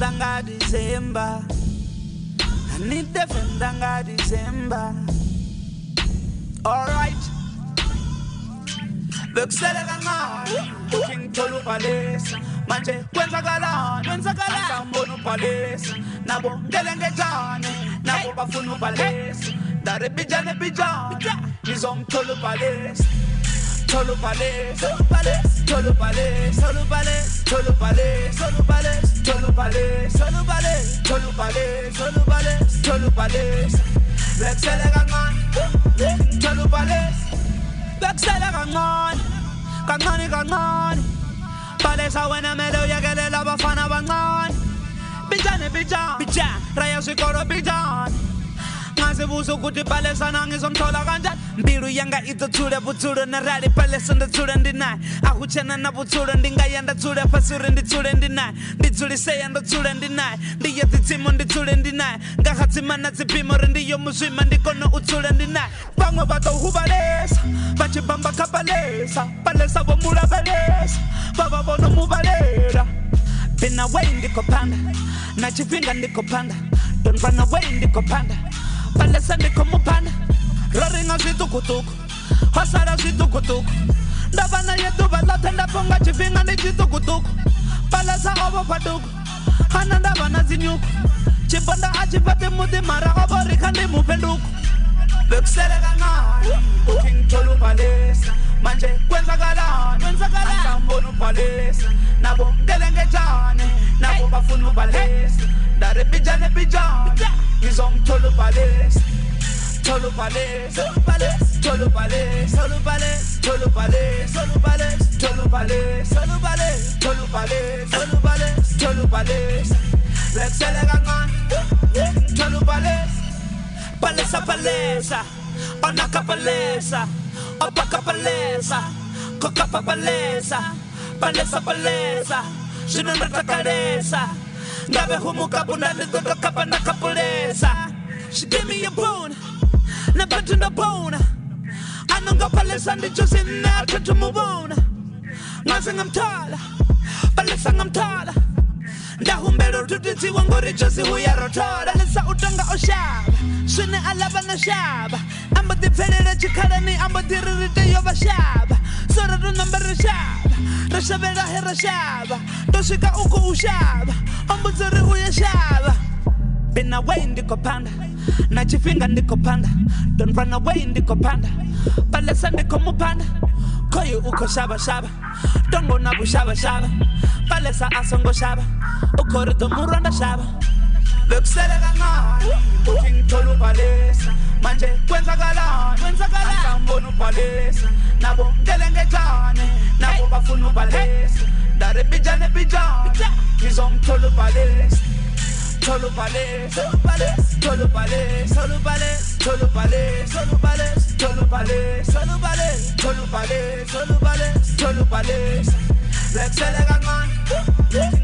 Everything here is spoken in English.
defender nga December. I need defender nga December. Alright. Bekusele kancane King Tolu Palace manje kwenzakalani asambona uPalace nabo ngelengejane nabo bafuna uPalace dare bijane ngizomthola uPalace Tolu Palace Tolu Palace Tolu Palace Tolu Palace Tolu Palace Tolu Palace Tolu Palace Tolu Palace Tolu Palace Tolu Palace Bekusele kancane Tolu Palace Bekusele kancane Palesa wena melo yakelela bafana bancane Bijane Raya sikoro bijane Ngazibuza ukuthi Palesa nangizomthola kanjani Mbilu yanga itothule buthule nerali Palesa ndithule ndinaye Ahutshena nabuthule ndingayenda thule Fasuri ndithule ndinaye Ndithuliseya ndothule ndinaye Ndiyezithimo ndithule ndinaye Ngahathima natsipimo rendiyo muswima ndikono uthule ndinaye Bangwe bato hubalesa Bachibamba kapalesa Palesa bomula balesa Baba bono mubalela Been away ndiko panda Nachifinga ndiko panda Don't run away ndiko panda Palesa ndiko mupanda Roringa zvitukutuku Hosara zvitukutuku Ndavana yetu balate ndaponga chifinga ndi chitukutuku Palesa ovo paduku Hana ndavana zinyuku Chibonda achipate muti mara ovo rika ndi mupenduku Bekusele kancane King Tolu Palace manje kwenzakalani asambona uPalace nabo ngelengejane nabo bafuna uPalace dare bijane ngizomthola uPalace Tolu Palace Tolu Palace Tolu Palace Tolu Palace Tolu Palace Tolu Palace Tolu Palace Tolu Palace Tolu Palace Tolu Palace Bekusele kancane Tolu Palace Palesa Onaka Palesa Opaka Palesa Kokapa Palesa Palesa Shinonata Kalesa Ngabe humuka bunani Toto kapa na kapulesa She give me a bone Na batu na bone Anonga Palesa ndichusi na tutu mubona Ngazi ngamtala Palesa ngamtala Ndahumbelo tutiti wangori chosi huya rotora Palesa utanga oshaba Shine alaba na shaba Amba dipelele chikarani Amba diririte yoba shaba Sora dunambere shaba Rashabela hera shaba Doshika uku ushaba Amba ziri uya shaba Been away ndiko panda Nachifinga ndiko panda Don't run away ndiko panda Palesa ndiko mupanda Koyu uko shaba Dongo nabu shaba Palesa asongo shaba Ukorito muranda shaba Bekusele kancane King Tolu Palace manje kwenzakalani asambona uPalace nabo ngelengejane nabo bafuna uPalace dare bijane ngizomthola uPalace Tolu Palace Tolu Palace Tolu Palace Tolu Palace Tolu Palace Tolu Palace Tolu Palace Tolu Palace Tolu Palace Tolu Palace Bekusele kancane